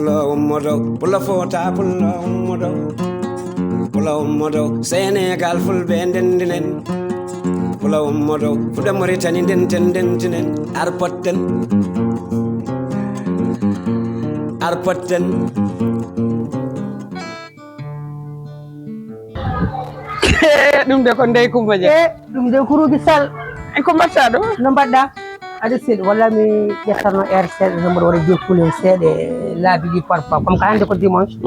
pulo modo pulo fota pulo modo Senegal ful bendendinen pulo modo fuda Mauritanie dentendentinen arpotten ɗum de ko Ndeye Coumba Dia ɗum de ko Rougui Sall en ko mbatta ɗo no mbaɗɗa aɗa seeɗa walla mi ƴettatno air seeɗa tan mbaɗa waɗa jokkulen seeɗa laabi ɗi parfois comme ko hannde ko dimanche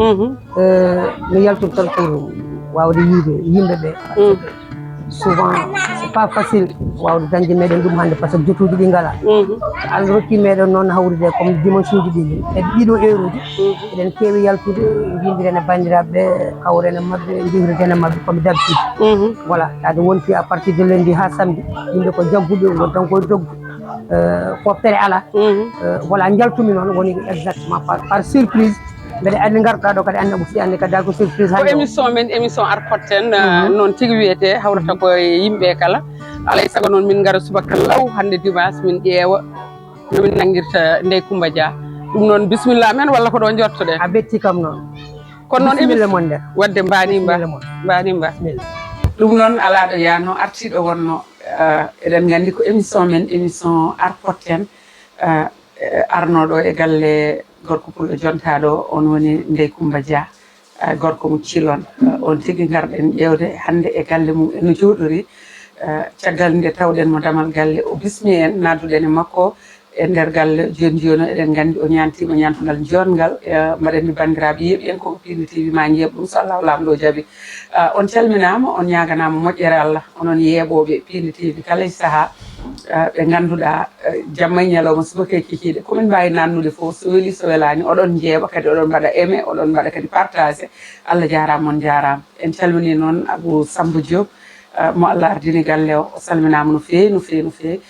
mi yaltude tan pour wawde yiide yimɓeɓe souvent c'est pas facile wawde dañde meɗen ɗum hannde par ce que jotuji ɗi ngala Allah rokki meɗen noon hawrude comme dimanche uji ɗi e ɗiɗo heure uji eɗen keewi yaltude jindiren e bandiraɓeɓe kawren e mabɓe jihriden e mabɓe comme d'habitude voilà ade wonti à partir de lundi ha samedi yimɓe ko jagguɓe gon tan koye doggu foftere ala voilà jaltumi noon woni exactement par surprise mbeɗa andi garɗa ɗo kadi andi aussi andi kadi ko surprise ko émission men émission arpotten noon tigui wiyete hawrata koye yimɓe kala alay saago noon min gara subaka law hande dimanche min ƴeewa nomin nanguirta Ndeye Coumba Dia ɗum noon bisimilla men walla ko ɗo jottoɗen a betti kam noon kono noon bisimilla mon nder wadde mbanimba ɗum noon ala ɗo yaano artiɗo wonno eɗen gandi ko émission men émission arpotten arnoɗo e galle gorko pullo jontaɗo on woni Ndeye Coumba Dia gorko mo Thilone on tigui garɗen ƴewde hande e galle mum eno jooɗori caggal nde tawɗen mo damal galle o bismi en nadduɗen e makko e nder galle joni joni eɗen gandi o ñantimo ñantugal jonngal mbaɗenni bandiraɓe yeeɓi en koko Pindi TV ma jeeɓ ɗum so Allah laamu ɗo jaaɓi on calminama on ñaganama moƴƴere Allah onon yeeɓoɓe Pindi TV kala e saaha ɓe ganduɗa jamma e ñalawma subaka e kikiɗe komin mbawi nannude foof so weeli so welani oɗon jeeɓa kadi oɗon mbaɗa aimé oɗon mbaɗa kadi partagé Allah jarama on jarama en calmini noon Abou Samba Diop mo Allah ardini galle o salminama no fewi no fewi no fewi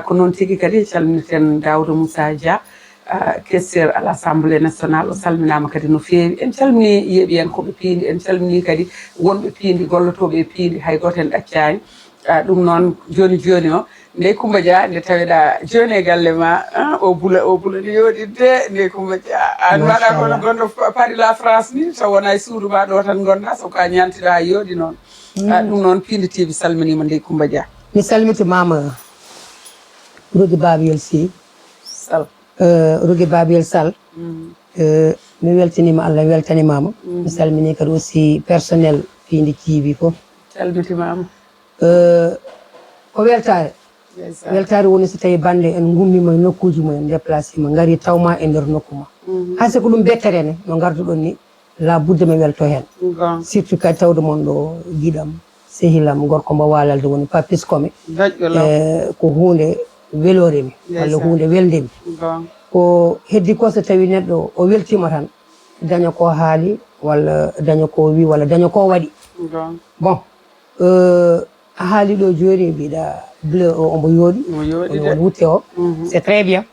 ko noon tigui kadi calminirten Daouda Moussa Dia questeur à l'Assemblée nationale o salminama kadi no fewi en calmini yeeɓi en koɓe Pindi en calmini kadi wonɓe Pindi gollotoɓe e Pindi hay goto en ɗaccani ɗum noon joni joni o Ndeye Coumba Dia nde tawiɗa joni e galle ma o bula ne yoɗidde Ndeye Coumba Dia an waɗa kono gonɗo Paris la France ni so wona e suudu ma ɗo tan gonɗa soko a ñantiɗa ha yooɗi noon ɗum noon Pindi TV salminima Ndeye Coumba Dia mi salmitimama Rougui Babiyel Sy Sall Rougui Babiyel Sall mi weltanima Allah weltanimama mi salmini kadi aussi personnel Pindi TV fof calmitimama ko weltare woni so tawi bande en gummima e nokkuji mumen déplacé ma gari tawma e nder nokku ma hayso ko ɗum betterene no garduɗon ni la budde mi welto hen surtout kadi tawde mon ɗo giɗam sehilam gorko mbo walalde woni papiskome ko hunde weloremi walla hunde weldemi ko heddi ko so tawi neɗɗo o weltima tan daña ko haali walla daña ko wi walla daña ko waɗi bon a haali ɗo joni mbiɗa bleu o omo yooɗi won wutte o c'est très bien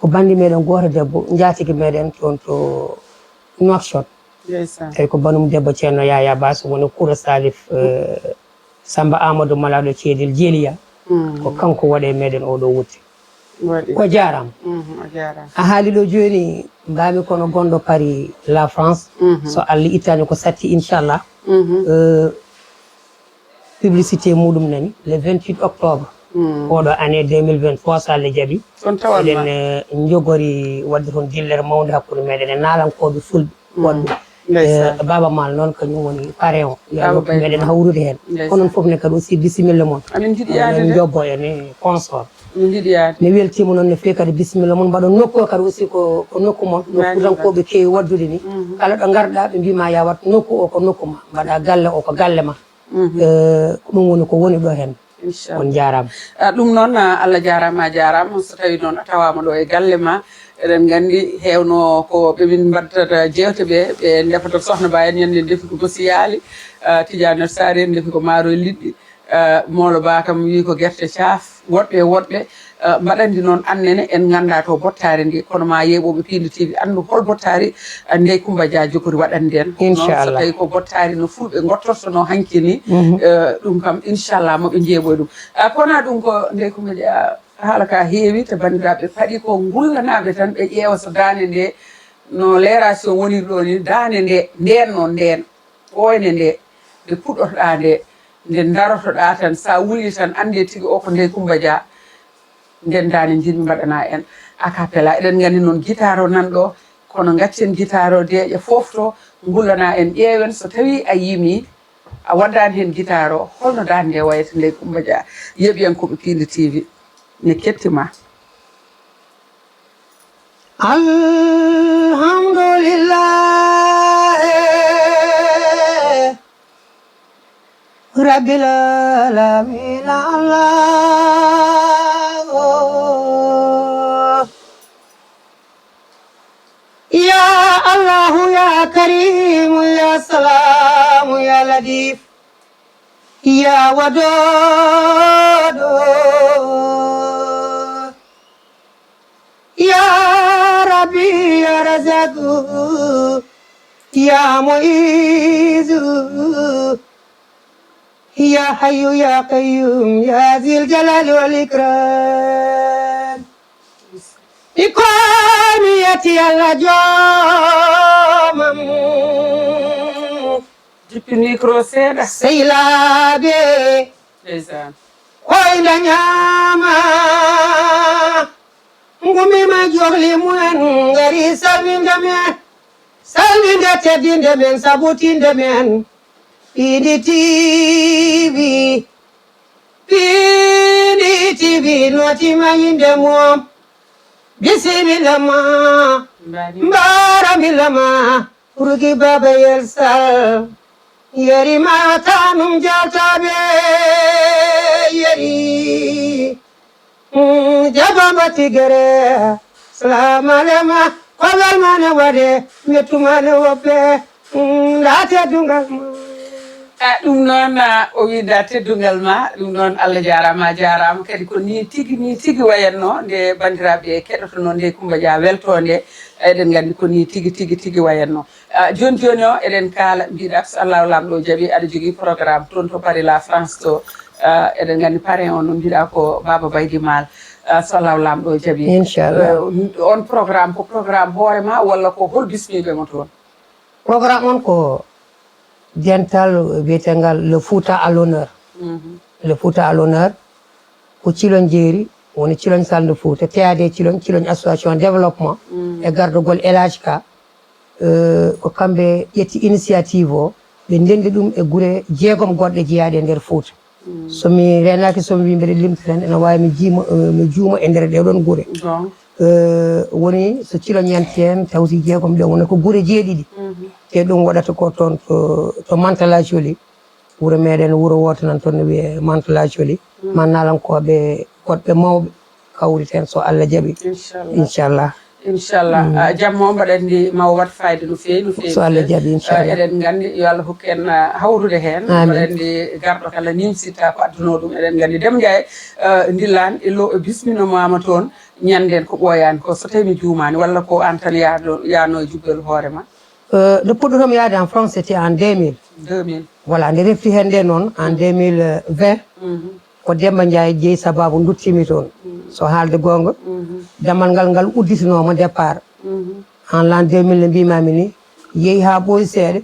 ko bandi meɗen goto debbo jaatigui meɗen toon to Nouakchott tawi ko banum debbo ceerno Yaya Basso woni Koura Salif Samba Amadou Malaɗo Ceedel Djeliya ko kanko waɗe meɗen oɗo wutte ko jarama a haali ɗo joni mbami kono gonɗo Paris la France so Allah ittani ko satti inchallah publicité muɗum nani le 28 octobre oɗo année 2023 so Allah jaaɓi eɗen jogori wadde toon dillere mawde hakkude meɗen e naalankoɓe fulɓe wonɓe Baba Mal noon kañum woni parrain o meɗen hawrude hen onon foof ne kadi aussi bisimilla moon en jobbo ene consort mi weltima noon no fewi kadi bisimilla moon mbaɗa nokku o kadi aussi ko nokku moon nokkutankoɓe kewi waddude ni kala ɗo garɗa ɓe mbima ya wat nokku o ko nokku ma mbaɗa galle o ko galle ma ko ɗum woni ko woni ɗo hen on jarama ɗum noon Allah jarama a jarama so tawi noon a tawama ɗo e galle ma eɗen gandi hewno ko ɓemin mbaddata jewteɓe ɓe defata sohna Ba en ñande defi ko gosiyali Tidiane Sari en defi ko maaro e liɗɗi Molo Ba kam wi ko guerte caaf woɗɓe mbaɗandi noon annene en ganda to bottari ndi kono ma yeeɓoɓe Pindi TV andu hol bottari Ndeye Coumba Dia jogori waɗandi en inchallah so tawi ko bottari no fulɓe gottortono hanki ni ɗum kam inchallah moɓe jeeɓoy ɗum kona ɗum ko Ndeye Coumba Dia haala ka heewi to bandiraɓe paɗi ko gullanaɓe tan ɓe ƴeewa so dande nde no lération woniri ɗo ni dande nde nden noon nden ɓoyne nde nde puɗɗotoɗa nde darotoɗa tan sa wuli tan ande tigi o ko Ndeye Coumba Dia nden dande jinmi mbaɗana en a cappella eɗen gandi noon guitare o nan ɗo kono gaccen guitare o deeƴa fof to gullana en ƴeewen so tawi a yimi a waddani hen guitare o holno dande nde wayata Ndeye Coumba Dia yeɓiyankoɓe Pile TV ne kettima. Alhamdulillah Rabbil alamin Allah Ya Allah ya Karim ya Salam ya Latif ya Wadud Ya Rabbi ya Razak ya Muiz Ya Hayyu ya Qayyum ya Zil Jalali wal Ikram Ikoniyati Allah jomam jippi micro seeɗa Seylaɓe ndeysaan koyna ñaama ngumima johli mumen ngari salminde men salminde teddinde men sabutinde men Pili TV notima yinde mum bisimilla ma mbaramilla ma ɓurgi baba yelsal yeri matanum jaltaɓe yeri jabamba tigere salamalema kowel mane waɗe mettumane woppe late dungal ma ɗum noon o winda teddungal ma ɗum noon Allah jarama jarama kadi ko ni tigi wayanno nde bandiraɓe keɗotono Ndeye Coumba Dia weltonde eɗen gandi ko ni tigi wayanno joni joni o eɗen kaala mbiɗa so Allah lamɗo jaaɓi aɗa jogui programme toon to Paris la France to eɗen gandi parrain o no mbiɗa ko Baba Baydy Mal so Allah lamɗo jaaɓi inchallah on programme ko programme hoorema walla ko hol bismiɓe mo toon programme on ko dental biyetengal le Fouta à l'honneur le Fouta à l'honneur ko Cilon jeeri woni Cilon Salde Fouta TAD Cilon association développement e gardugol El Hadji Ka ko kamɓe ƴetti initiative o ɓe ndendi ɗum e guure jeegom goɗɗe jeeyaɗe e nder Fouta somi renaki somi wi mbiɗa limta tan ene wawi mi juuma e nder ɗeɗon guure woni so Cilon yanti hen tawti jeegom ɗe woni ko guure jeeɗiɗi te ɗum waɗata ko toon to Mantala Joli wuro meɗen wuro woto nan toon no wiye Mantala Joli mannalankoɓe goɗɓe mawɓe kawri ten so Allah jaaɓi inchallah jamma o mbaɗandi ma wat fayida no feewi so Allah jaaɓi inchallah eɗen gandi yo Allah hokku en hawrude hen mbaɗandi garɗo kala nimsitta ko adduno ɗum eɗen gandi Déme Ndiaye ndillan illo bisminomama toon ñanden ko ɓoyani ko so tawi mi juumani walla ko an tan yano e jubbel hoorema nde puɗɗotomi yaade en France c'était en 2000 voilà nde refti hen nde noon en 2020 ko Demba Ndiaye jeeyi sababu duttimi toon so haalde gonga damal ngal udditinoma départ en l'an 2000 nde mbimami ni yeehi ha ɓooyi seeɗa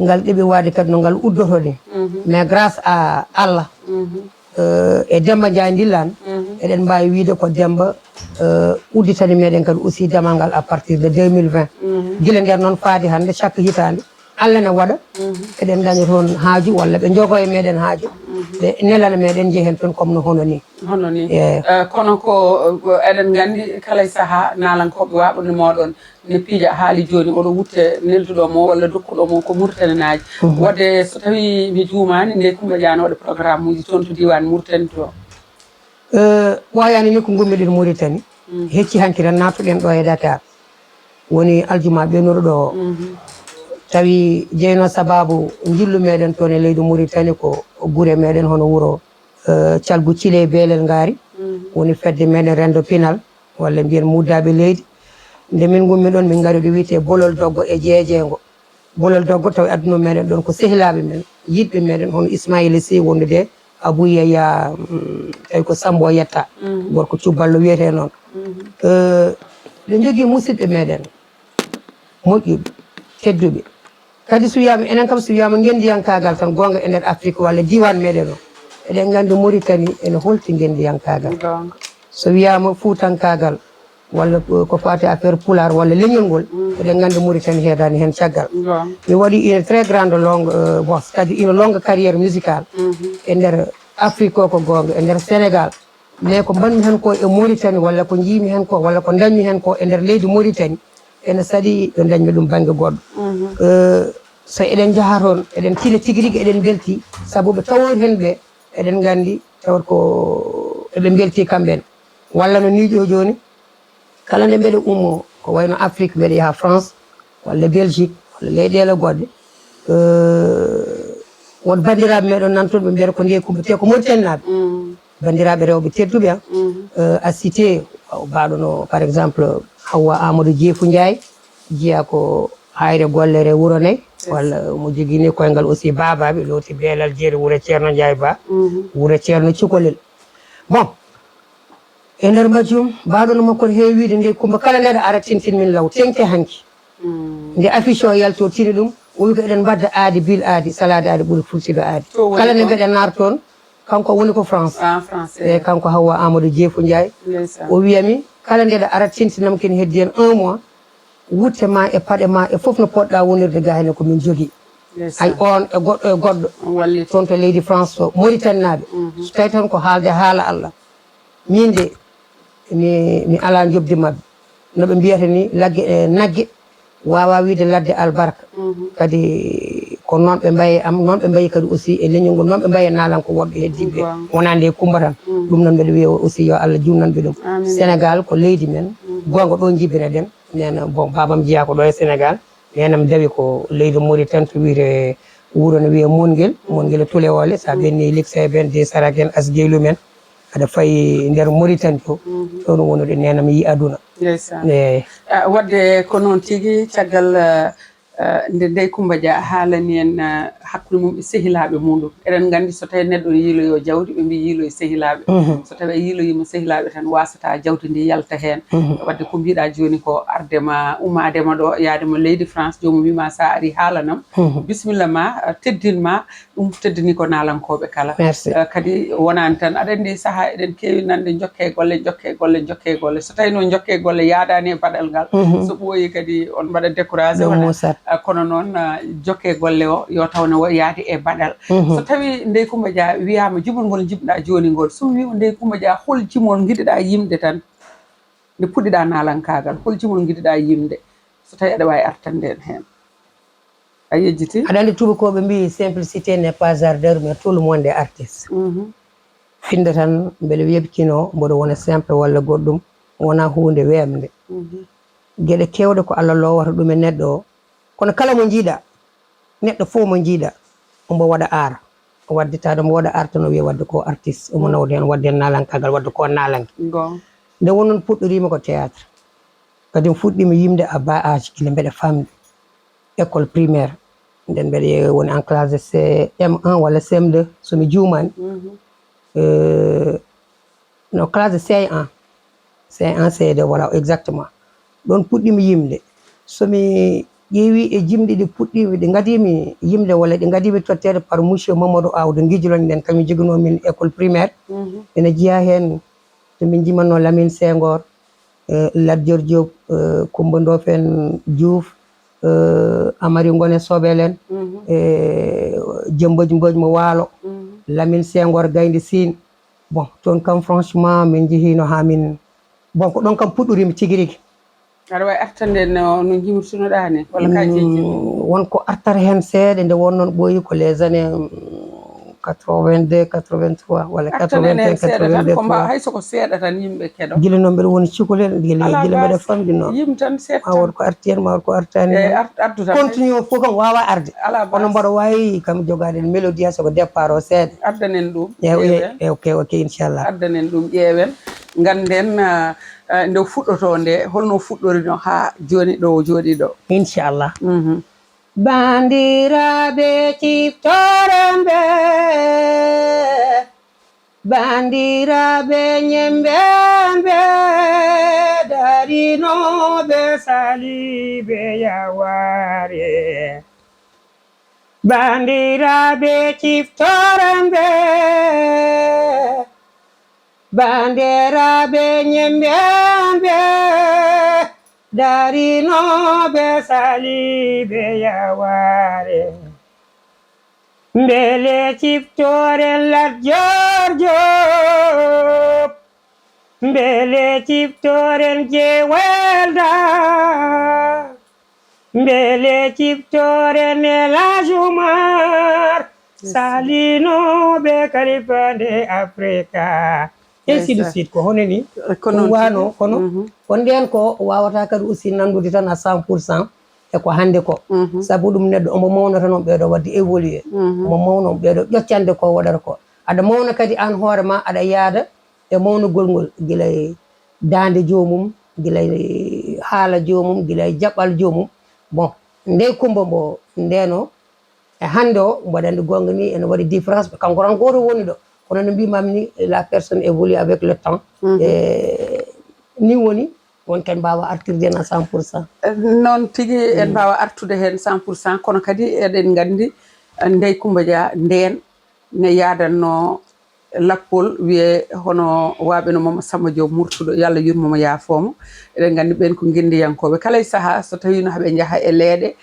ngal ɗeɓi wade kadi no ngal uddoto ni mais grâce à Allah e Demba Ndiaye ndillan eɗen mbawi wiide ko Demba udditani meɗen kadi aussi damal ngal à partir de 2020 guila nder noon faadi hande chaque hitande Allah ne waɗa eɗen daña toon haaju walla ɓe jogo e meɗen haaju ɓe nelana meɗen jehen toon comme no hono ni kono ko eɗen gandi kala e saaha nalankoɓe waɓude moɗon ne piija haali joni oɗo wutte nelduɗomo walla dokkuɗomo ko Mauritanie naji wadde so tawi mi juumani Ndeye Coumba Dia ne waɗa programme uji toon to diwan Mauritanie to ɓoyani ni ko gummiɗen Mauritanie hecci hanki tan natuɗen ɗo e Dakar woni aljuma ɓenuɗo ɗo tawi jeyno sababu jillu meɗen toon e leydi Mauritanie ko guure meɗen hono wuuro calgu Thile Belel Ngari woni fedde meɗen rendo Pinal walla mbiyen muddaɓe leydi nde min gummi ɗon min gari ɗo wiyete Bolol Doggo e Jeejengo Bolol Doggo tawi adduno meɗen ɗon ko sehilaɓe men yiɗɓe meɗen hono Ismaïla Sy wondude Abuya ya tawi ko Sambo yetta gorko cuballo wiyete noon ɓe jogii musidɓe meɗen moƴƴuɓe tedduɓe kadi so wiyama enen kam so wiyama gendiyankagal tan gonga e nder Afrique walla diwan meɗen o eɗen gandi Mauritanie ene holti gendiyankagal so wiyama fuutankagal walla ko fati affaire pulaar walla leñol ngol eɗen gandi Mauritanie heedani hen caggal mi waɗi une très grande longue bon kadi une longue carrière musicale e nder Afrique ko gonga e nder Sénégal mais ko mbanmi hen ko e Mauritanie walla ko jiimi hen ko walla ko dañmi hen ko e nder leydi Mauritanie ene saɗi ɗo dañmi ɗum banggue goɗɗo so eɗen jaaha toon eɗen tila tigui rigui eɗen belti saabu ɓe tawori hen ɓe eɗen gandi tawat ko eɓe belti kamɓen walla no niiƴo joni kala nde mbeɗa ummo ko wayno Afrique mbeɗa yaha France walla Belgique walla leyɗele goɗɗe won bandiraɓe meɗen nantoon ɓe mbiyata ko nde Coumba te ko Mauritanie naɓe bandiraɓe rewɓe tedduɓe a cité baɗono par exemple Hawa Amadou Djefou Ndiaye jiya ko hayre gollere Wuro Nayyi walla mo jogini koyngal aussi babaɓe looti beelal jeeri Wuro Ceerno Ndiaye Ba Wuro Ceerno Cukalel bon e nder majjum mbaɗono makko ne heewi wiide nde Coumba kala ndeɗo ara tintin min law tengte hanki nde affiche o yalto tini ɗum o wi ko eɗen mbadda aadi bil aadi salade aadi ɓuuri fulsido aadi kala nde mbeɗen nar toon kanko woni ko France e kanko Hawa Amadou Djefou Ndiaye o wiyami kala ndeɗo ara tintinam kene heddi hen 1 mois wutte ma e paɗe ma e foof no poɗɗa wonirde ga hene komin jogui hay on e goɗɗo e goɗɗo toon to leydi France to Mauritanie naɓe so tawi tan ko haalde haala Allah min de mi ala jobdi mabɓe noɓe mbiyata ni lagge nagge wawa wiide ladde albarka kadi ko noon ɓe mbayi am noon ɓe mbayi kadi aussi e leñol ngol noon ɓe mbayi nalan ko woɗɓe heddiɓe wona nde Coumba tan ɗum noon mbeɗa wiya aussi yo Allah junnanɓe ɗum Sénégal ko leydi men gonga ɗo jibineɗen nena bon babam jeeya ko ɗo e Sénégal nenam dawi ko leydi Mauritanie to wiyete wuuro no wiye Mongel e Tulewole sa ɓenni Lixé ben de Sarak en Asguelou men aɗa fayi nder Mauritanie to ɗon woni ɗo nenam yi aduna eyyi wadde ko noon tigui caggal nde Ndeye Coumba Dia haalani en hakkude mum e sehilaɓe muɗum eɗen gandi so tawi neɗɗo yiiloyo jawdi ɓe mbi yiiloye sehilaɓe so tawi a yiiloyima sehilaɓe tan wasata jawdi ndi yalta hen wadde ko mbiɗa joni ko ardema ummadema ɗo yaadema leydi France jomum wima sa ari haalanam bisimilla ma teddinma ɗum teddini ko nalankoɓe kala kadi wonani tan aɗa andi saaha eɗen kewi nande jokke golle so tawi noon jokke golle yaadani e baɗal ngal so ɓooyi kadi on mbaɗa découragé kono noon jokke golle o yo tawno yaadi e baɗal so tawi Ndeye Coumba Dia wiyama jibol ngol jibɗa joni ngol so wima Ndeye Coumba Dia hol jimol giɗiɗa yimde tan nde puɗɗiɗa nalankagal hol jimol giɗiɗa yimde so tawi aɗa wawi artande en hen a yejjiti aɗa andi tubakoɓe mbi simplicité n'est pas ardeur mais tout le monde est artiste finde tan beele webkino mboɗo wona simple walla goɗɗum wona hunde wemde gueɗe kewɗe ko Allah lowata ɗum e neɗɗo o kono kala mo jiiɗa neɗɗo fof mo jiiɗa omo waɗa art wadditaɗo mo waɗa art no wiya wadde ko artiste omo nawde hen wadde hen nalankagal wadde ko nalanke nde wonnon puɗɗorima ko théâtre kadi mi fuɗɗima yimde à bas âge kila mbeɗa famde école primaire nden mbeɗa woni en classe CM1 walla CM2 somi juumani no classe C1 C2 voilà exactement ɗon puɗɗimi yimde somi ƴeewi e jimɗi ɗi puɗɗimi ɗi gadimi yimde walla ɗi gadimi tottede par monsieur Mamadou Awdo Guijulon nden kañum joginomin école primaire ene jeeya hen tomin jimanno Lamine Senghor Lat Dior Diop Coumba Ndofen Diouf Amari Ngone Sobelen Jemboji Mbodj mo Waalo Lamine Senghor Gaynde Sine bon toon kam franchement min jeehino ha min bon ko ɗon kam puɗɗorimi tigui rigui aɗa wawi artande no jimirtunoɗa ni walla ka jeeji wonko artata hen seeɗa nde wonnoon ɓooyi ko les années 82 83 walla 81 82 hayso ko seeɗa tan yimɓe keɗo gila noon mbeɗa woni cukalel gila mbeɗa famdino yim tan seeɗa ma won ko arti hen ma won ko artani ardu tan continue o fof kam wawa arde kono mbaɗa wawi kam jogade mélodie ha soko départ o seeɗa ardanen ɗum ok inchallah ardanen ɗum ƴeewen ganden nde fuɗɗoto nde holno fuɗɗori no ha joni ɗo jooɗi ɗo inchallah bandiraɓe ciftorenɓe bandiraɓe ñembenɓe darinoɓe saliɓe yaware bandiraɓe ciftorenɓe bandiraɓe ñembenɓe darinoɓe saliɓe yaware mbele ciftoren Lat Joor Joob mbele ciftoren Jeewelda mbele ciftoren El Hadji Umar salinoɓe kalifande Africa ainsi de suite ko hono ni ɗum wano kono ko nden ko wawata kadi aussi nandude tan à 100% e ko hande ko sabu ɗum neɗɗo omo mawno tan on ɓeeɗo wadde évolué omo mawno on ɓeeɗo ƴoccande ko waɗata ko aɗa mawna kadi an hoore ma aɗa yaada e mawnugol ngol gila e dande jomum gila e haala jomum gila e jaɓɓal jomum bon nde kumba mbo ndeno e hande o mboɗa andi gonga ni ene waɗi différence kanko tan goto woni ɗo kono no mbimami ni la personne évolue avec le temps ni woni won ken mbawa artirde hen à 100%. noon tigui en mbawa artude hen 100% kono kadi eɗen gandi Ndeye Coumba Dia nden ne yadanno lappol wiye hono waɓe no Mamadou Samba Diop murtuɗo yo Allah yurmomo yaafomo eɗen gandi ɓen ko guindiyankoɓe kala e saaha so tawino haaɓe jaaha e leeɗe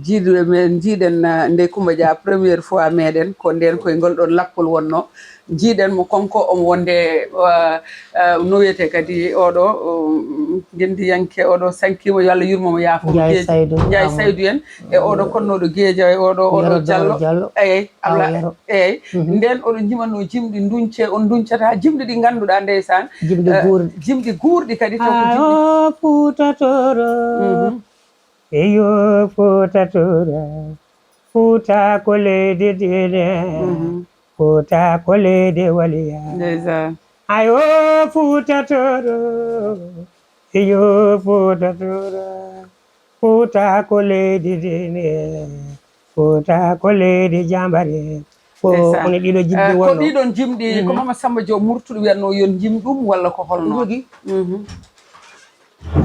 jiiduɓe men jiiɗen Ndeye Coumba Dia premiére fois meɗen ko nden koye ngol ɗon lappol wonno jiiɗen mo konko omo wonde no wiyete kadi oɗo guindiyanke oɗo sankimo yo Allah yurmomo yaafomo Ndiaye Saydou en e oɗo konnoɗo Guédia e oɗo Diallo eyyi Allah eyyi nden oɗo jimanno jimɗi dunce on duncata jimɗi ɗi ganduɗa ndeysan jimɗi guurɗi kadi taw futatoro eyo futatoro futa ko leydi dine futa ko leydi waliya ayo futatoro eyo futatoro futa ko leydi dine futa ko leydi jambare on ɗiɗo jimɗi wonno ko ɗiɗon jimɗi ko Mamadou Samba Diop murtuɗo wiyatno yon jim ɗum walla ko holno jogi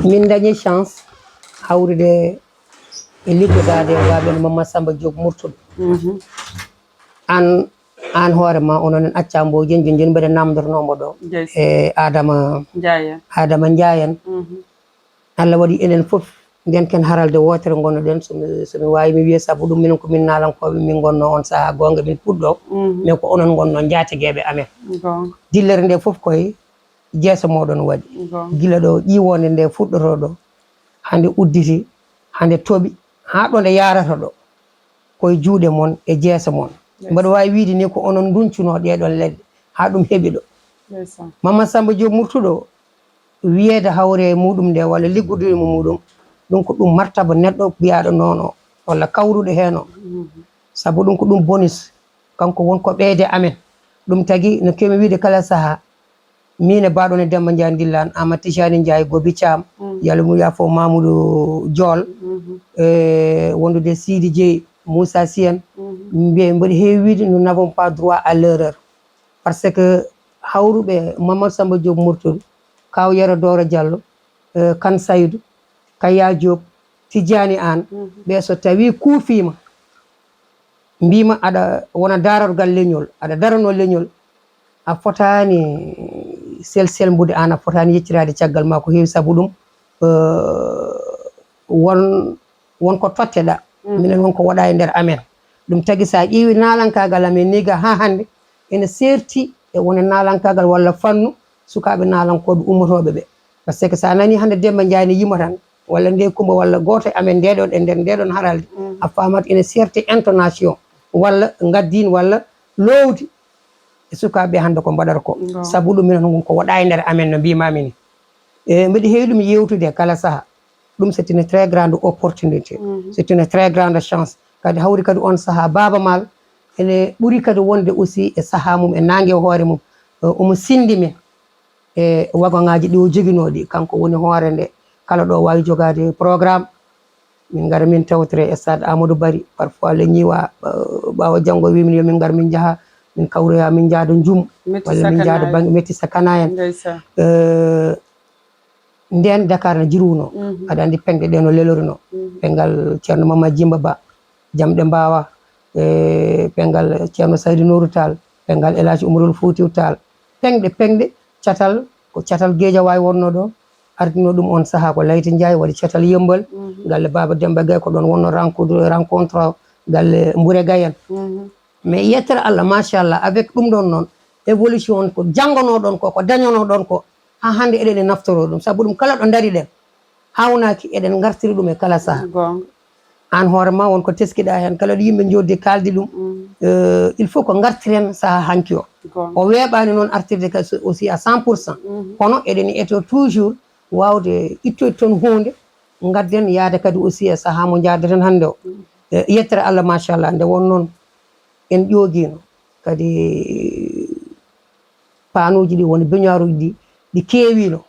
min dañi chance hawrude e liggotade waɓe no Mamadou Samba Diop murtuɗo an hoore ma onon en accambo joni joni mbeɗa namdotonomo ɗo e Adama Ndiayen Allah waɗi enen foof nden ken haralde wotere gonnoɗen somi wawi mi wiya saabu ɗum minen komin nalankoɓe min gonno on saaha gonga min puɗɗo mais ko onon gonno jaategueɓe amen dillere nde foof koye jeesa moɗon waɗi gila ɗo ƴiwonde nde fuɗɗoto ɗo hande udditi hande tooɓi ha ɗo nde yarata ɗo koye juuɗe mon e jeesa mon mbaɗa wawi wiide ni ko onon duncuno ɗeɗon leɗɗe ha ɗum heeɓi ɗo Mamadou Samba Diop murtuɗo wiyede hawre muɗum nde walla liggudemo muɗum ɗum ko ɗum martaba neɗɗo mbiyaɗo nono walla kawruɗo hen o saabu ɗum ko ɗum bonus kanko wonko ɓeyde amen ɗum tagui no kemi wiide kala saaha min e baɗon e Demba Ndiaye Dillane Amadou Tijani Ndiaye Gobi Thiam yalla mum yaafo Mamoudou Diol wondude Sidi Dieye Moussa Siene mbiye mboɗo heewi wiide nous n'avons pas droit à l'erreur parce que hawruɓe Mamadou Samba Diop murtuɗo kaw Yero Doro Diallo Kane Saydou Kaya Diop Tidiani an ɓe so tawi kuufima mbima aɗa wona darorgal leñol aɗa darano leñol a fotani sel mbude an a fotani yeccirade caggal ma ko heewi saabu ɗum wonko totteɗa minen wonko waɗa e nder amen ɗum tagui sa ƴeewi nalankagal amen niga ha hande ene serti e wona nalankagal walla fannu sukaɓe nalankoɓe ummotoɓe ɓe par ce que sa nani hande Demba Ndiaye ne yima tan walla Ndeye Coumba walla goto amen ndeɗon e nder ndeɗon haralde a famat ene serti intonation walla gaddin walla lowdi e sukaɓe hande ko mbaɗata ko saabu ɗum minen ko waɗa e nder amen no mbimami ni mbiɗa heewi ɗum yewtude kala saaha ɗum c'est une très grande opportunité c'est une très grande chance kadi hawri kadi on saaha Baba Maal ene ɓuuri kadi wonde aussi e saaha mum e nangue hoore mum omo sindi men e wagoŋaji ɗi o joguinoɗi kanko woni hoore nde kala ɗo wawi jogade programme min ngara min tawtore stade Amadou Barry parfois le ñiwa ɓawa janggo wimin yo min ngar min jaaha min kawroya min jaada Njum walla min jaada bangi metti sakana en nden Dakar no jiruno aɗa andi pengɗe ɗe no lelorino pengal ceerno Mama Jimba Ba jamɗe mbawa pengal ceerno Saydou Nourou Tall pengal El Hadji Oumarul Foutiou Tall pengɗe catal ko catal Guédiawaye wonno ɗo ardino ɗum on saaha ko Layti Ndiaye waɗi catal Yembal galle Baba Demba Gaye ko ɗon wonno rencontre galle Mbouré Gayen mais yettere Allah machallah avec ɗum ɗon noon évolution ko janggono ɗon ko dañono ɗon ko ha hande eɗen naftoro ɗum saabu ɗum kala ɗo dari ɗen hawnaki eɗen gartiri ɗum e kala saaha an hoorema wonko teskiɗa hen kala ɗo yimɓe joddi kaldi ɗum il faut ko gartiren saaha hanki o weeɓani noon artirde aussi à 100% kono eɗen eto toujours wawde ittoyde toon hunde gadden yaade kadi aussi e saaha mo jadeten hande o yettere Allah machallah nde won noon en ƴoguino kadi panuji ɗi woni beñuaruji ɗi keewino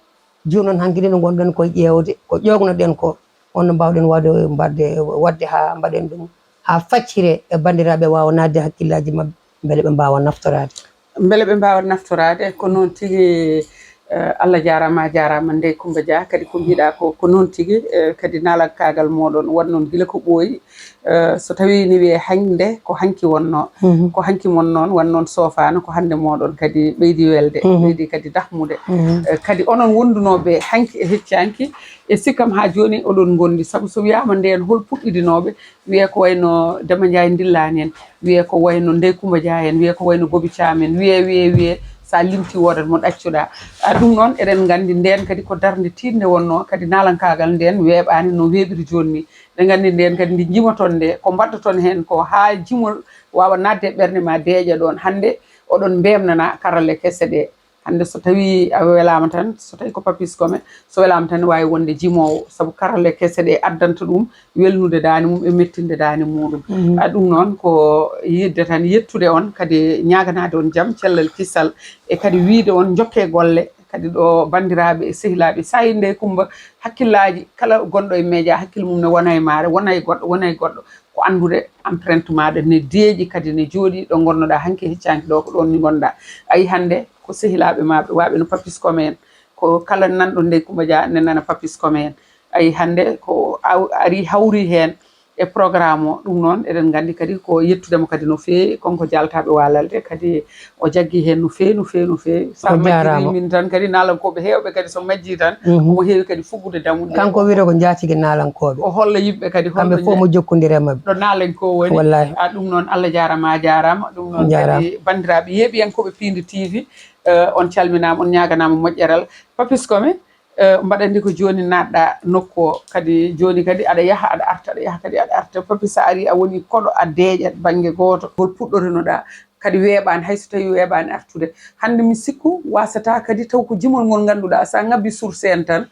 joni noon hankkadi no gonɗen koye ƴewde ko ƴognoɗen ko onno mbawɗen wadde ha mbaɗen ɗum ha faccire e bandiraɓe wawa nadde hakkillaji mabɓe beele ɓe mbawa naftorade ko noon tigui Allah jarama Ndeye Coumba Dia kadi ko mbiɗa ko noon tigui kadi naalakagal moɗon wat noon guila ko ɓooyi so tawi ni wiye hande ko hanki wonno ko hanki mon noon wan noon sofano ko hande moɗon kadi ɓeydi welde ɓeydi kadi dahmude kadi onon wondunoɓe hanki e heccanki e sikkam ha joni oɗon gondi saabu so wiyama nden hol puɗɗidinoɓe wiye ko wayno Demba Ndiaye Dillani en wiye ko wayno Ndeye Coumba Dia en wiye ko wayno Bobi Thiam en wiye sa limti wodat mo ɗaccuɗa ɗum noon eɗen gandi nden kadi ko darde tidde wonno kadi nalankagal nden weeɓani no weeɓiri joni ni ɓe gandi nden kadi ndi jimoton nde ko mbaddoton hen ko ha jimol wawa nadde ɓerde ma deeƴa ɗon hande oɗon mbemnana karalle kesse ɗe hande so tawi a welama tan so tawi ko Papis Kome so welama tan wawi wonde jimowo saabu karalle kesse ɗe addanta ɗum welnude dani mum e mettinde dani muɗum ɗum noon ko yidde tan yettude on kadi ñaganade on jaam cellal kissal e kadi wiide on jokke golle kadi ɗo bandiraɓe e sehilaɓe sa yi Ndeye Coumba hakkillaji kala gonɗo e média hakkille mum ne wona e maare wona e goɗɗo ko andude empreinte maɗa ne deeƴi kadi ne jooɗi ɗo gonnoɗa hanki heccanki ɗo ko ɗon ni gonɗa ayi hande ko sehilaɓe maɓe waɓe no Papis Kome en ko kala nanɗo Ndeye Coumba Dia ne nana Papis Kome en ayi hande ko ari hawri hen e programme o ɗum noon eɗen gandi kadi ko yettudemo kadi no feewi konko jaltaɓe walalde kadi o jaggui hen no feewi sa majjiri min tan kadi nalankoɓe hewɓe kadi so majji tan omo heewi kadi fuggude dammude kanko wiide ko jaatigi nalankoɓe o holla yimɓe kadi kamɓe fof mo jokkodiremaɓe ɗo nalanko woni wallahi ɗum noon Allah jarama ɗum noon kadi bandiraɓe yeeɓiyankoɓe Pinde TV on calminama on ñaganama moƴƴeral Papis Kome mbaɗandi ko joni natɗa nokku o kadi joni kadi aɗa yaaha aɗa arta Papis sa ari a woni koɗo a deeƴat banggue goto gol puɗɗorinoɗa kadi weeɓani hayso tawi weeɓani artude hande mi sikku wasata kadi taw ko jimol ngol ganduɗa sa ngabbi source en tan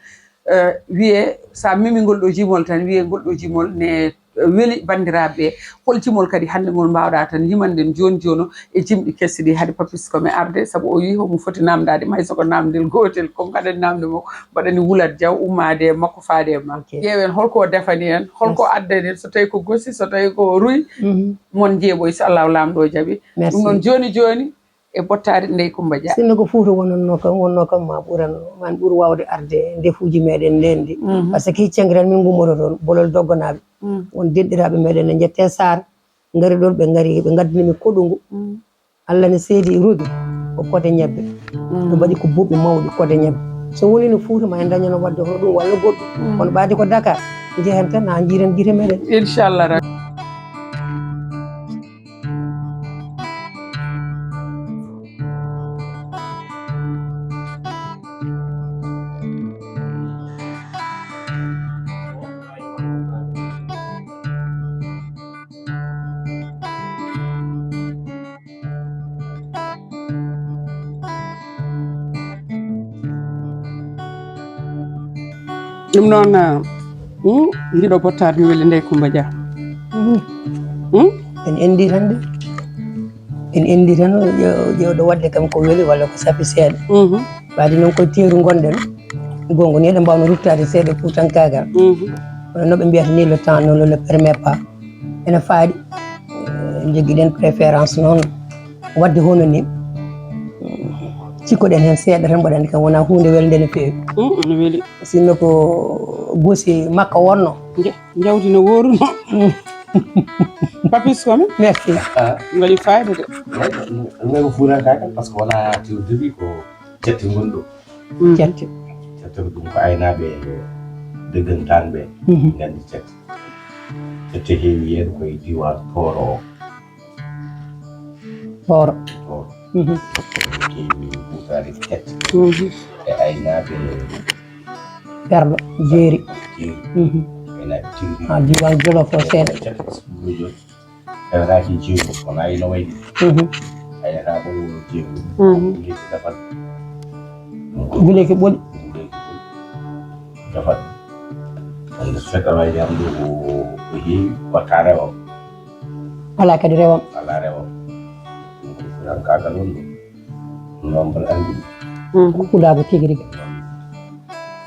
wiye sa memi ngol ɗo jimol tan wiye ngol ɗo jimol ne weeli bandiraɓe hol jimol kadi hande ngol mbawɗa tan yimanden joni e jimɗi kessi ɗi haade Papis Kome arde saabu o wi homo foti namdade may soko namdel gotel comme kaɗen namde mo mbaɗani Wulat Diaw ummade e makko faade e makko ƴeewen holko defani en holko addani en so tawi ko gossi so tawi ko ruy mon jeeɓoy so Allahu lamɗo jaaɓi ɗum noon joni e bottade Ndeye Coumba Dia sinno ko Fouta wonno kam ma man ɓuuri wawde arde ndefuji meɗen ndendi par ce que hiccenggue tan min gummoto toon bolol dogganaɓe won denɗiraɓe meɗen ne jette Sar gari ɗon ɓe gaddinimi koɗungu Allah ne seedi ruuɓi ko kode ñebbe ɓe mbaɗi ko buuɓi mawɗi kode ñebbe so woni no Fouta ma en dañano wadde hono ɗum walla goɗɗum kono ɓaadi ko Dakar jehen tan ha jiren guite meɗen inchallah. ɗum noon ndiɗo bottade mi weeli Ndeye Coumba Dia en endi tan ƴewɗo wadde kam ko weeli walla ko sappi seeɗa waade noon koye teeru gonɗen gongo ni eɗen mbawno ruttade seeɗa Fuutankagal no ɓe mbiyata ni le temps ne le permet pas ene faaɗi jogui ɗen préférence noon wadde hono ni cikkoɗen hen seeɗa tan mbaɗa andi kam wona hunde welde no fewi no weeli sinno ko gosi makka wonno jawdi no woruno papis comme merci ngoli fayda de ngai ko fuuran kaka par ce que wona tiw debi ko cetti gonɗo cetti cetti ko ɗum ko aynaɓe deggantan ɓe gandi cetti cetti heewi yeeɗo koye diwan tooro tooro keewi ɓuutade cetti e aynaɓe perɗo jeeri aynaɓe tiwri ha diwan jolof o seeɗa cetti par ce que ɓuuro joni hewnaki jeego wona ino waydi aynata ko jeego guileki dafat guileki ɓoli dafat ande so fekkata wayde am ɗo ko heewi watta rewam ala kadi rewam ala rewam ɗum ko furan kagal on ɗo noon mbaɗa andi ko huɗago tigui rigui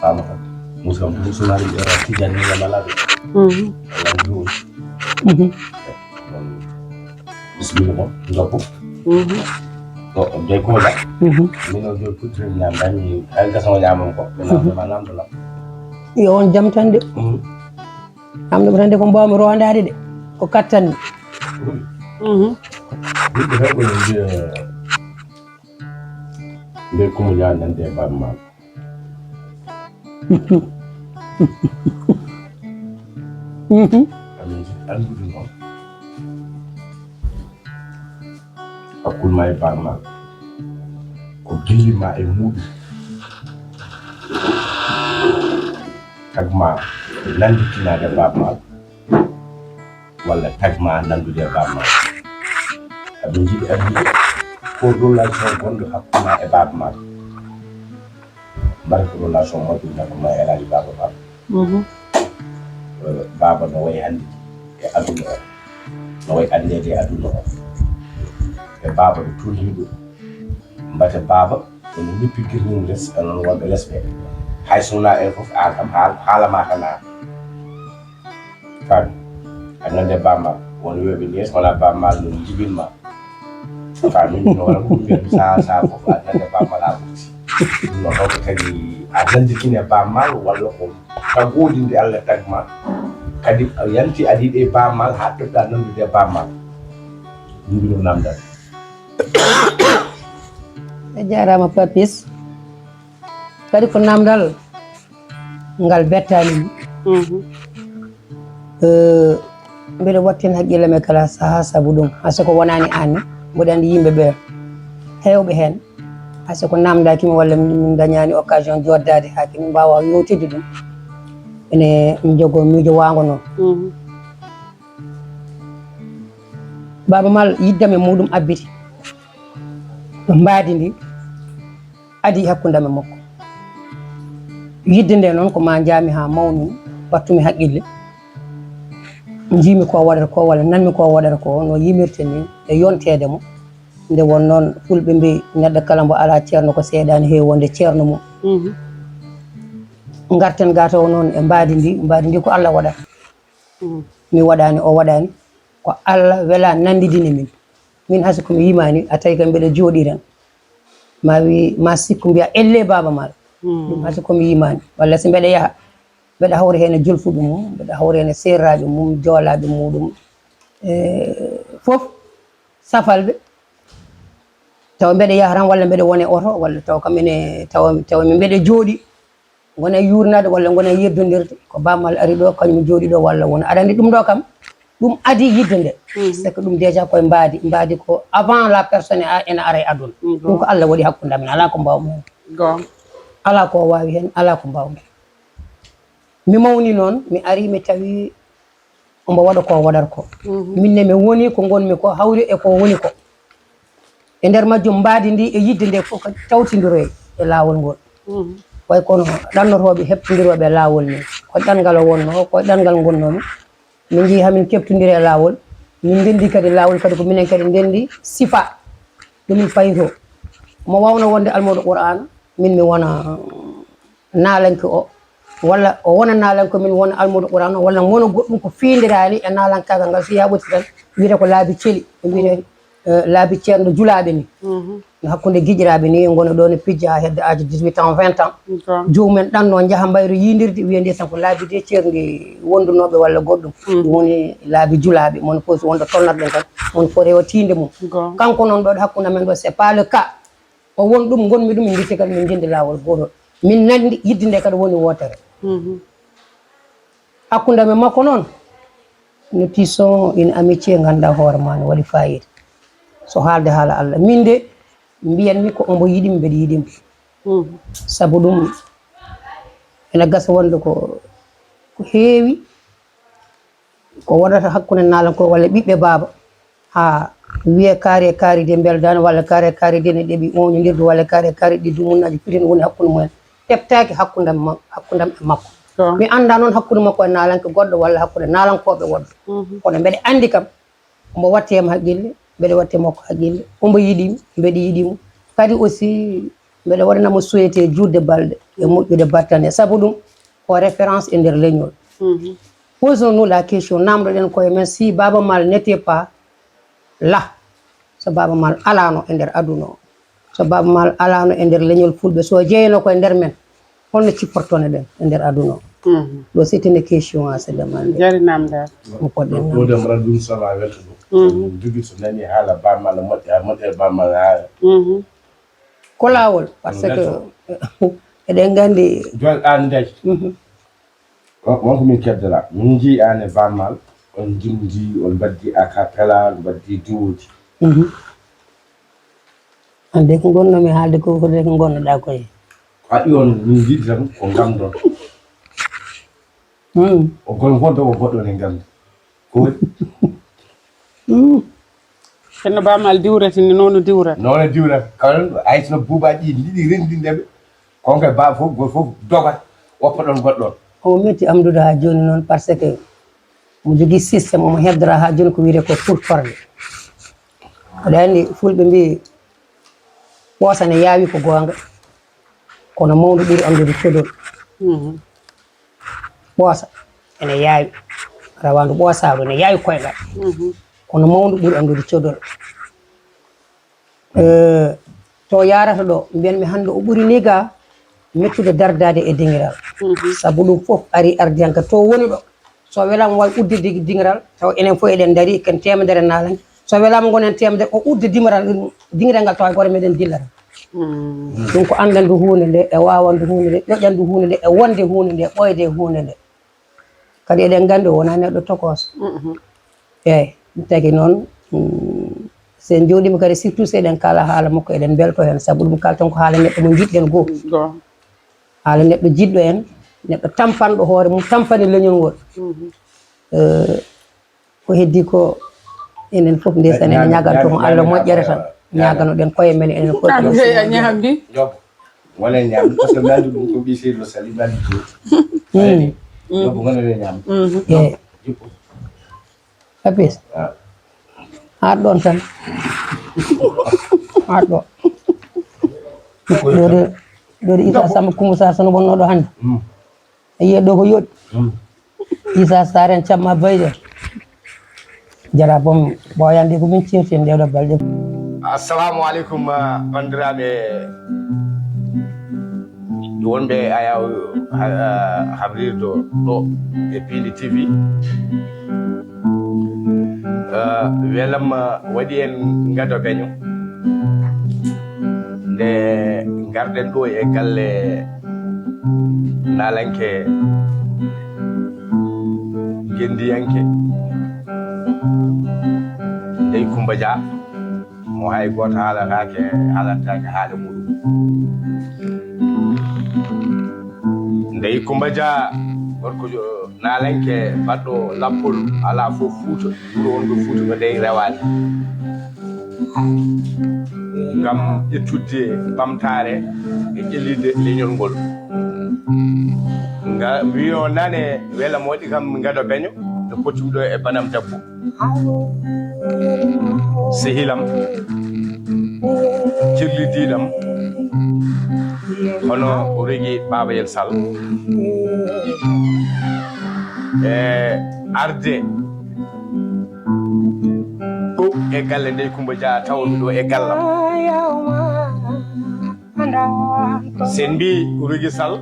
fama kam muskam musunaɗo tijannigam ala ɗo alandi ɗum bismillah mo joppo jey kola min o joni puttiri ñam dañi hay gasamo ñamam ko ɓe namdema namdolam yo on jaam tan de namdema tan de ko mbawmi rondade de ko kattanmi yimɓe tan ɓe mbiya nde kumuña nande baaba ma amin jiɗi andude noon hakkulma e baaba ma ko gillima e muɗum tagma nanditinade baaba ma walla tagma nandude baaba ma amin jiɗi andude ko relation gonɗo hakkuma e baaba ma mbaɗa ko relation moƴƴude hakkuma e elaji baaba ma baaba no wayi hannde e aduna o no wayi andede e aduna o e baaba ɓe tolniɗo mbate baaba ono nippiguirnimo less onon wonɓe less ɓe hay sowona en foof an kam haalama tan an faami annande baaba ma won wiyoɓe less wona baaba ma no jibinma faami no wona ko mbiyami sa foof annande baaba ma laa ɓurti ɗum noon hawko kadi a nanditine baaba ma walla ko tagodi nde Allah tagma kadi yanti aɗa yiiɗe baaba ma ha toɗɗa nandude baaba ma ɗum ɗum namdal a jarama papis kadi ko namdal ngal bettani mbiɗa wattin haqqille me kala saaha saabu ɗum hayso ko wonani anne mboɗa andi yimɓeɓe hewɓe hen hayso ko namdakimi walla min dañani occasion joddade ha kimi mbawa yewtidde ɗum ene jogo miijo wango noon Baaba Maal yiddame muɗum abbiti no mbaadi ndi adi hakkundame makko yidde nde noon ko ma jaami ha mawni wattumi haqqille jiimi ko waɗata ko walla nanmi ko waɗata ko no yimirte ni e yontede mo nde won noon fulɓe mbi neɗɗo kala mbo ala ceerno ko seeɗani heewi wonde ceerno mum garten ga taw noon e mbaadi ndi ko Allah waɗata mi waɗani o waɗani ko Allah wela nandidine min hasi komi yimani a tawi kam mbeɗa jooɗi tan ma wi ma sikku mbiya elle Baaba Maal ɗum hasi komi yimani walla so mbeɗa yaaha mbeɗa hawra hen e jolfuɓe mum mbeɗa hawra hen e serraɓe mum joolaɓe muɗum fof safalɓe tawa mbeɗa yaha tan walla mbeɗa wone oto walla taw kam ene tawa mi mbeɗa jooɗi gona yurnade walla gona yeddodirde ko Baaba Maal ari ɗo kañum jooɗi ɗo walla wona aɗa andi ɗum ɗo kam ɗum adi yidde nde c'est que ɗum déjà koye mbaadi ko avant la personne ene ara e aduna ɗum ko Allah waɗi hakkude amen ala ko mbawmi hen ala ko wawi hen ala ko mbawmi mi mawni noon mi ari mi tawi ombo waɗa ko waɗata ko minne mi woni ko gonmi ko hawri e ko woni ko e nder majjum mbaadi ndi e yidde nde fof kadi tawtidiroye e laawol ngol way kono ɗannotoɓe heɓtodiroɓe e laawol ni ko ɗanngal o wonno ko ɗanngal gonnomi min jii hamin keɓtodiri e laawol min ndendi kadi laawol kadi ko minen kadi ndendi sifa ɗumin fayito mo wawno wonde almudo Qur'an min mi wona naalanke o walla o wona nalan ko min wona almudo qur'an walla mono goddum ko fiindirali e nalan kaga ngal so yaɓoti tan wiite ko laabi celi wiite laabi ceerno julaaɓe ni hakkunde guiƴiraɓe ni gona ɗo ne pijja hedde âge 18 ans 20 ans jomumen ɗanno jaaha mbayro yidirde wiyende tan ko laabi de ceerdi wondunoɓe walla goɗɗum ɗum woni laabi julaaɓe mono fof so wonde tolnatɗen tan mono fo rewatinde mum kanko noon ɗo hakkude men ɗo c'est pas le cas o won ɗum gonmi ɗum min jitti kadi min jindi lawol gotol min nandi yidde nde kadi woni wotere hakkude men makko noon nous tissons une amitié ganduɗa hoore ma ne waɗi fayida so haalde haala Allah min de mbiyanmi ko omo yiɗimi mbeɗa yiɗimo sabu ɗum ene gasa wonde ko heewi ko waɗata hakkude nalanko walla ɓiɓɓe baaba ha wiye kaari de beldani walla kaari de ne ɗeeɓi oñodirde walla kaari ɗi dumunnaji pirin woni hakkude mumen teftaki hakkudam e makko mi anda noon hakkude makko e nalanke goɗɗo walla hakkude nalankoɓe woɗɗo kono mbeɗa andi kam omo wattema haqqille mbeɗa watte makko haqqille omo yiɗimi mbeɗa yiɗimo kadi aussi mbeɗa waɗanamo souhaité juurde balɗe e moƴƴude battane sabu ɗum ko référence e nder leñol posons nous la question namdoɗen koye men si Baba Maal n'était pas là so Baba Maal alano e nder aduna o so Baba Maal alano e nder leñol fulɓe so jeeyano koye nder men holno cipportone ɗen e nder aduna o ɗo c'est une question à se demander jari namdal mo poɗɗen ɗum raɗum sala welta ɗum jogi so nani haala Baba Maal moƴƴe Baba Maal haala ko laawol par ce que eɗen gandi joni an day wonko min keddora min jii an e Baba Maal on jimdi on mbaddi acapella on mbaddi duwoji ande ko gonnomi haalde ko de ko gonnoɗa koye haɗi on min jiiɗi tan ko gamdon o gon gonɗo o goɗɗon e gamde ko waɗi kenno Baba Maal diwrete ni noonu diwrata noone diwrata kawren haysono buubaji ɗi ɗiɗi rendindeɓe konko e baba fof goto fof dogat woppa ɗon goɗɗon omo metti amdude ha joni noon par ce que mo jogui systéme omo heddora ha joni ko wiyete ko pourtorde aɗa andi fulɓe mbi ɓoosa ne yaawi ko gonga kono mawɗo ɓuuri andude codol ɓoosa ene yaawi rawandu ɓoosaɗo ne yaawi koygal kono mawɗo ɓuuri andude codol to yarata ɗo mbiyanmi hande o ɓuuri ni ga mettude dardade e dingiral sabu ɗum fof ari ardiyanka to woni ɗo so welama wawi uddide dingiral taw enen fof eɗen daari ken temedere nalanke so welama gonen temedere o udde dingiral ngal tawa gore meɗen dillata ɗum ko andande hunde nde e wawande hunde nde ƴoƴande hunde nde e wonde hunde nde ɓoyde hunde nde kadi eɗen gandi o wona neɗɗo tokoso eyyi ɗum tagui noon sen jooɗima kadi surtout so eɗen kala haala makko eɗen belto hen saabu ɗum kalton ko haala neɗɗo mo jiɗɗen goho haala neɗɗo jiɗɗo en neɗɗo tampanɗo hoore mum tampani leñol ngol ko heddi ko enen fof ndeysan ene ñagantomo Allah moƴƴere tan ñagano ɗen koye men enen fof ñamdi jobbo wona ñamdi par ce que mi andi ɗum ko ɓi seydo sali mi andi joni jobbo gonane ñamdi eyyi Papis haat ɗon tan haat ɗo ɗoɗo Issa Samba Coumba Sarr sono wonnoɗo hannde a yiiyat ɗo ko yoɗi Issa Sarr en camma bayde jara bom ɓoyande ko min certi en ndewɗo balɗe assalamu aleykum bandiraɓe wonɓe ayaw habrirdo ɗo e Pindi TV welam waɗi en gado beño nde garɗen ɗo e galle nalanke gendiyanke ndey Coumba Dia mo hay goto haalatake haala muɗum ndey Coumba Dia gorko nalanke baɗɗo lappol ala fof Fouta wuro wongo Fouta ko ndey rewani ngam ƴettudde ɓamtare e ƴellide leñol ngol wiyo nane wela moɗi kam gado beño no poccum ɗo e banam debbo sehilam cirlidiɗam hono o regi Babayel Sall arde ɗo e galle Ndeye Coumba Dia tawmi ɗo e gallam sen mbi Rougui Sall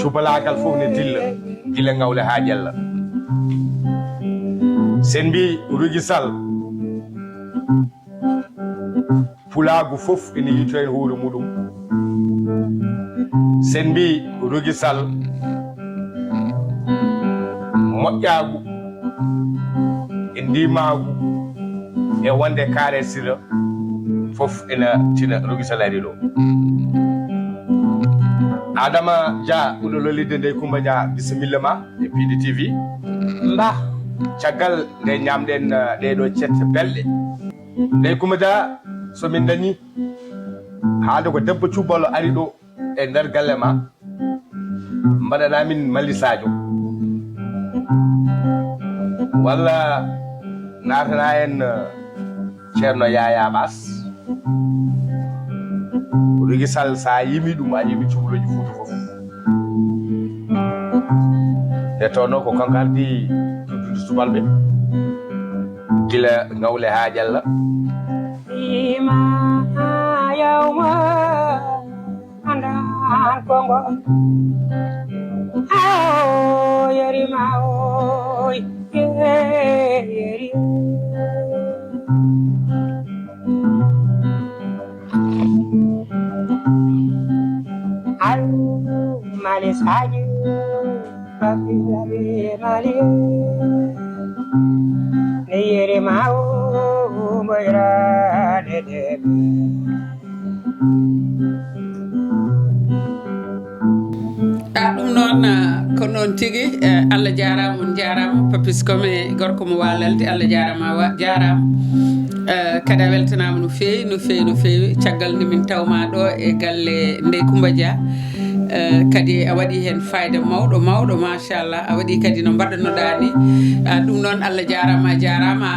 cubalagal fof ne dilla gila ngawle ha ƴella sen mbi Rougui Sall pulagu fof ene yito hen hoore muɗum sen mbi Rougui Sall moƴƴagu e ndimagu e wonde kaare sira fof ena tina Rougui Sall ari ɗo Adama Dia ɓuɗo lollidde Ndeye Coumba Dia bisimilla ma e PDTV mba caggal nde ñamɗen ɗeɗo cette belɗe Ndeye Coumba Dia somin dañi haalde ko debbo cuballo ari ɗo e nder galle ma mbaɗanamin mallisajo walla natana en ceerno Yaya Bass Rougui Sall sa yimi ɗum a yimi cuballoji Fouta fof e tono ko kanko ardi tuddude subalɓe gila ngawle ha ƴella ima yawma andan kongo ao yerima oy yeri al malis aju papi mali ne yerima o moira de ɗum noon ko noon tigi Allah jarama on jarama Papis Kome gorko mo wallalde Allah jarama jarama kadi a weltanama no fewi no fewi no fewi caggal nde min tawma ɗo e galle Ndeye Coumba Dia kadi a waɗi hen fayida mawɗo mawɗo machallah a waɗi kadi no mbaɗanoɗa ni ɗum noon Allah jarama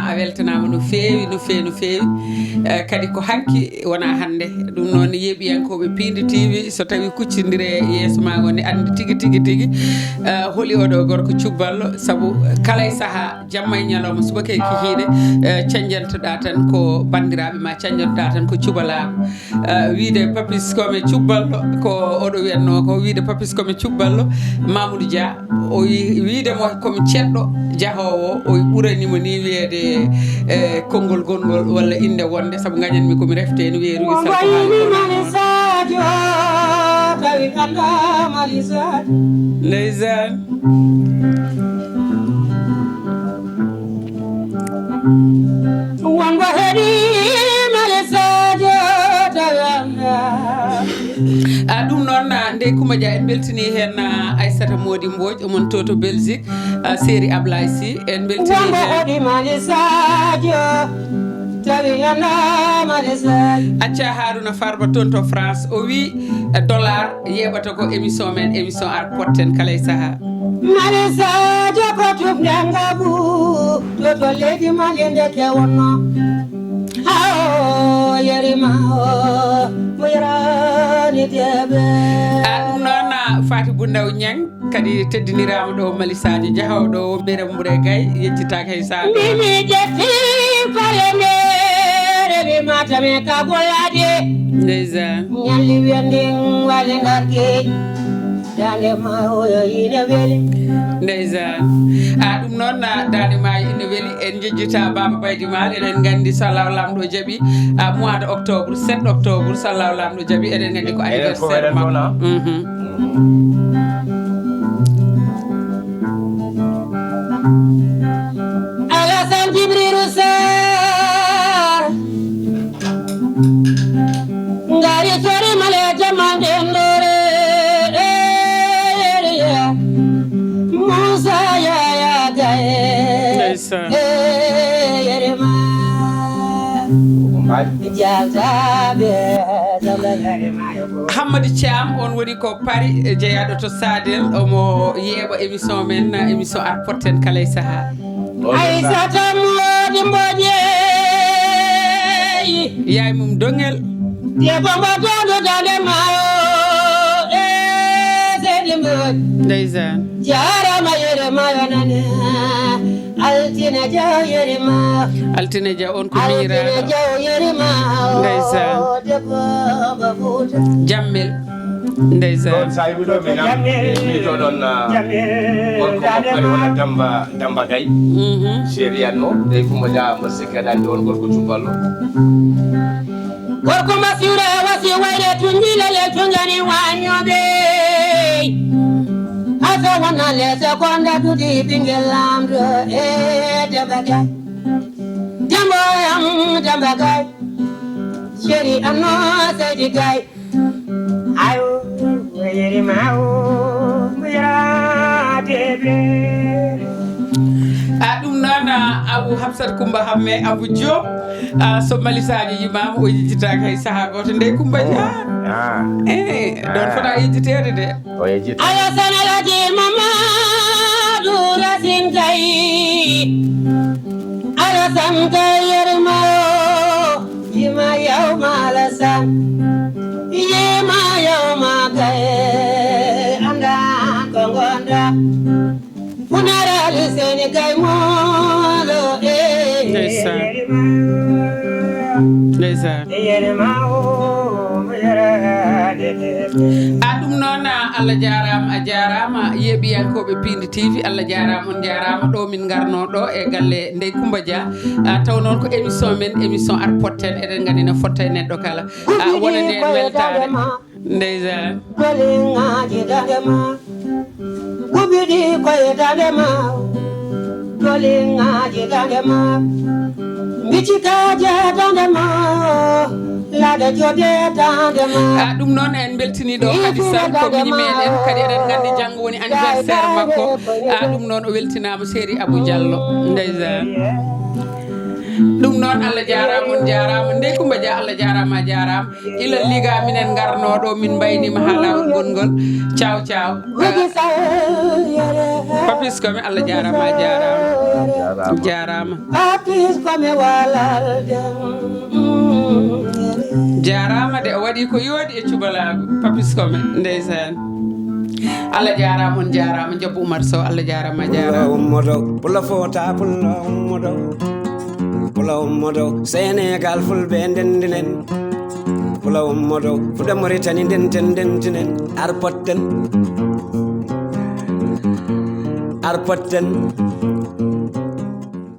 a weltanama no fewi no fewi no fewi kadi ko hanki wona hande ɗum noon yeeɓiyankoɓe PDTV so tawi kuccidire yeeso ma ngo ne andi tigui tigui tigui holi oɗo gorko cubballo saabu kala e saaha jamma e ñalawma subaka e kikiɗe cañjantoɗa tan ko bandiraɓe ma cañjantoɗa tan ko cubalaɓe wiide Papis Kome cubballo ko oɗo wiyatno ko wiide Papis Kome cubballo Mamoudou Dia o wiidemo komi ceɗɗo jahowo o ɓuranimo ni wiyede konngol gongol walla inde wonde saabu gañanmi komi refte no wiye Rougui Sall ndeysaan wongo heeɗi malisajo tawanga ɗum noon Ndeye Coumba Dia en beltini hen Aissata Mody Mbodj omon to Belgique séri Ablaye Sy en beltini hen wongo heeɗi malisajo acca Harouna Farba toon to France o wi dollar yeɓata ko émission men émission ar potten kala e saaha malisajo ko tufde ngabu to leydi mali ndeke wonno hao yerima o moyrani deɓe ɗum noon Faty Boundaw Niang kadi teddinirama ɗo Malisadio Diahaw ɗo Birame Mouré Gaye yejjitaka hay saaha mimi ƴetti palendere mi matame ka gollade ndeysaan ñalli wendin wale ndargeej dande ma oyo ine weeli ndeysaan ɗum noon dande ma ine weeli en jejjita Baba Baydy Mal eɗen gandi so Allah lamɗo jaaɓi mois de octobre 7 octobre so Allah lamɗo jaaɓi eɗen gandi ko anniversaire makko Alassane Djibril Sarr ngari sori male jamande ndore Musa Yaya Gaye yerema jaltaɓe Hammadou Thiam on woni ko Paris jeeyaɗo to Sadel omo yeeɓa émission men émission ar porten kala e saaha Aissata Mody Mbodj yaay mum dongel ye bamba do dale mayo e sedi mo ndeysaan jara ma yere mayo nane altina jaw yere ma altine dia on ko miira altina jaw yere ma ndeysaan de bamba futa jammel ndeysaan sa yi do mi nam mi to don gorko ko wona damba gay seriyanno dey fu ma ja ma sekada don gorko tuballo gorko masura wasi wayre tunjilele tungani wanyobe asa wana le sekonda tudi bingelamdo e dambaga dambaga sheri anno saydi gay ayo yeri mawo mira debe ɗum noon Abou Hamsat Coumba Hamme Abou Diop so malisaji yimama o yejjitaki hay saaha goto nde Coumba Dia ɗon fota yejjitede de o yejjita ala sanalaji Mamadou Racine Kay ala san kay yermayo yima yawma ala san yima yawma kay anda ko gonda funarali seni kay molo ndeysaan ndeysaan ɗum noon Allah jarama a jarama yeeɓiyankoɓe Pindi TV Allah jarama on jarama ɗo min garno ɗo e galle Ndeye Coumba Dia taw noon ko émission men émission arpotten eɗen gandi no fotta e neɗɗo kala wona nden weltare ndeysaan golingaji dadema gubidi koye dadema golingaji dadema micikaje dadema lada jode dadema ɗum noon en beltiniɗo kadi sal ko mini meɗen kadi eɗen gandi janggo woni anniversaire makko ɗum noon o weltinama séri Abou Diallo ndeysaan ɗum noon Allah jarama on jarama Ndeye Coumba Dia Allah jarama a jarama ila liga minen garno ɗo min mbaynima ha lawol gongol ciao ciao Papis Kome Allah jarama a jarama Papis Kome walalde jarama de o waɗi ko yooɗi e cubalago Papis Kome ndeysaan Allah jarama on jarama Jabbo Oumar Sow Allah jarama a jarama ummodo pulla fota pulla ummodo Sénégal fulɓe ndendinen pulla ummodo fuɗa Mauritanie ndentinen arpotten